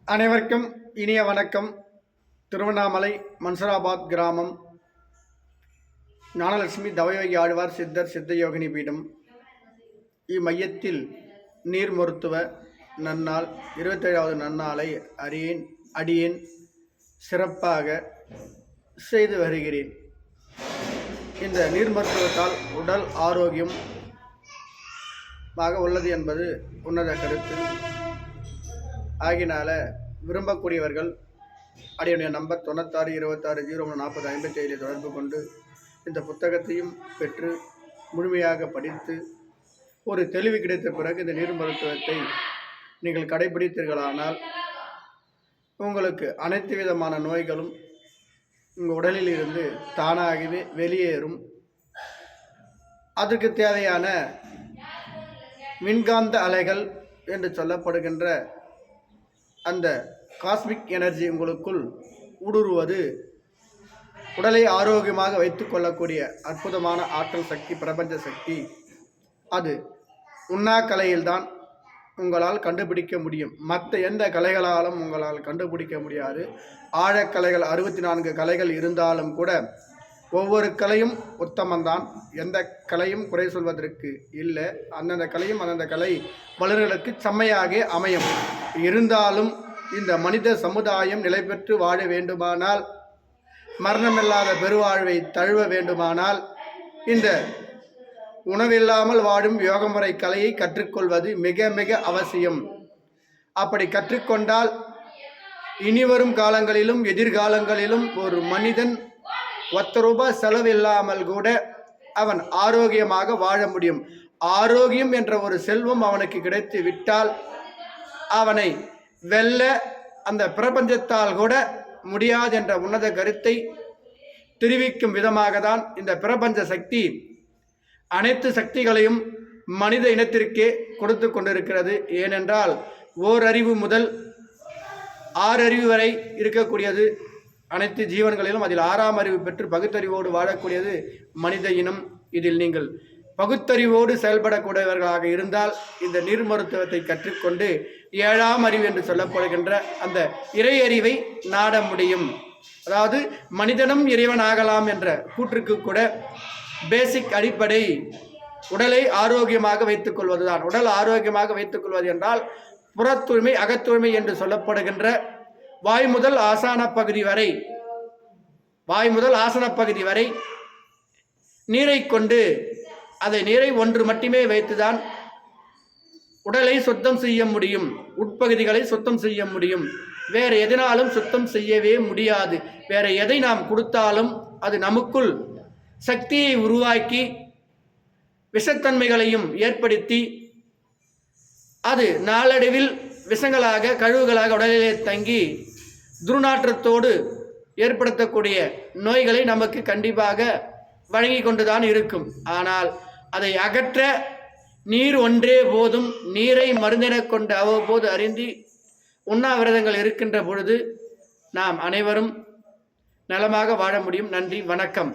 அனைவருக்கும் இனிய வணக்கம். திருவண்ணாமலை மன்சராபாத் கிராமம் ஞானலட்சுமி தவயோகி ஆழ்வார் சித்தர் சித்தயோகினி பீடம். இம்மையத்தில் நீர் மருத்துவ நன்னாள் 27வது நன்னாளை அடியேன் சிறப்பாக செய்து வருகிறேன். இந்த நீர் மருத்துவத்தால் உடல் ஆரோக்கியமாக உள்ளது என்பது உன்னத கருத்து. ஆகினால விரும்பக்கூடியவர்கள் அடியுடைய நம்பர் 9626014057 தொடர்பு கொண்டு இந்த புத்தகத்தையும் பெற்று முழுமையாக படித்து ஒரு தெளிவு கிடைத்த பிறகு இந்த நீர் மருத்துவத்தை நீங்கள் கடைபிடித்தீர்களானால் உங்களுக்கு அனைத்து விதமான நோய்களும் உங்கள் உடலில் இருந்து தானாகவே வெளியேறும். அதற்கு தேவையான மின்காந்த அலைகள் என்று சொல்லப்படுகின்ற அந்த காஸ்மிக் எனர்ஜி உங்களுக்குள் ஊடுருவது உடலை ஆரோக்கியமாக வைத்து கொள்ளக்கூடிய அற்புதமான ஆற்றல் சக்தி, பிரபஞ்ச சக்தி. அது உண்ணா கலையில்தான் உங்களால் கண்டுபிடிக்க முடியும். மற்ற எந்த கலைகளாலும் உங்களால் கண்டுபிடிக்க முடியாது. ஆழக்கலைகள் 64 கலைகள் இருந்தாலும் கூட ஒவ்வொரு கலையும் உத்தமந்தான். எந்த கலையும் குறை சொல்வதற்கு இல்லை. அந்தந்த கலையும் அந்தந்த கலை வல்லுநர்களுக்கு செம்மையாக அமையும். இருந்தாலும் இந்த மனித சமுதாயம் நிலை பெற்று வாழ வேண்டுமானால், மரணமில்லாத பெருவாழ்வை தழுவ வேண்டுமானால், இந்த உணவில்லாமல் வாழும் யோகமுறை கலையை கற்றுக்கொள்வது மிக மிக அவசியம். அப்படி கற்றுக்கொண்டால் இனிவரும் காலங்களிலும் எதிர்காலங்களிலும் ஒரு மனிதன் ₹10 செலவில்லாமல் கூட அவன் ஆரோக்கியமாக வாழ முடியும். ஆரோக்கியம் என்ற ஒரு செல்வம் அவனுக்கு கிடைத்து விட்டால் அவனை வெல்ல அந்த பிரபஞ்சத்தால் கூட முடியாது என்ற உன்னத கருத்தை தெரிவிக்கும் விதமாக தான் இந்த பிரபஞ்ச சக்தி அனைத்து சக்திகளையும் மனித இனத்திற்கே கொடுத்து கொண்டிருக்கிறது. ஏனென்றால் ஓரறிவு முதல் 6 அறிவு வரை இருக்கக்கூடியது அனைத்து ஜீவன்களிலும். அதில் 6ஆம் அறிவு பெற்று பகுத்தறிவோடு வாழக்கூடியது மனித இனம். இதில் நீங்கள் பகுத்தறிவோடு செயல்படக்கூடியவர்களாக இருந்தால் இந்த நீர் மருத்துவத்தை கற்றுக்கொண்டு 7ஆம் அறிவு என்று சொல்லப்படுகின்ற அந்த இறை அறிவை நாட முடியும். அதாவது மனிதனும் இறைவன் ஆகலாம் என்ற கூற்றுக்கு கூட பேசிக் அடிப்படை உடலை ஆரோக்கியமாக வைத்துக் கொள்வதுதான். உடல் ஆரோக்கியமாக வைத்துக் கொள்வது என்றால் புறத்தூய்மை, அகத்தூய்மை என்று சொல்லப்படுகின்ற வாய் முதல் ஆசன பகுதி வரை நீரை கொண்டு அதை நீரை ஒன்று மட்டுமே வைத்துதான் உடலை சுத்தம் செய்ய முடியும். உட்பகுதிகளை சுத்தம் செய்ய முடியும். வேறு எதனாலும் சுத்தம் செய்யவே முடியாது. வேற எதை நாம் கொடுத்தாலும் அது நமக்குள் சக்தியை உருவாக்கி விஷத்தன்மைகளையும் ஏற்படுத்தி அது நாளடைவில் விஷங்களாக கழிவுகளாக உடலிலே தங்கி துர்நாற்றத்தோடு ஏற்படுத்தக்கூடிய நோய்களை நமக்கு கண்டிப்பாக வழங்கி கொண்டுதான் இருக்கும். ஆனால் அதை அகற்ற நீர் ஒன்றே போதும். நீரை மருந்தென கொண்டு அவ்வப்போது அறிந்து உண்ணாவிரதங்கள் இருக்கின்ற பொழுது நாம் அனைவரும் நலமாக வாழ முடியும். நன்றி, வணக்கம்.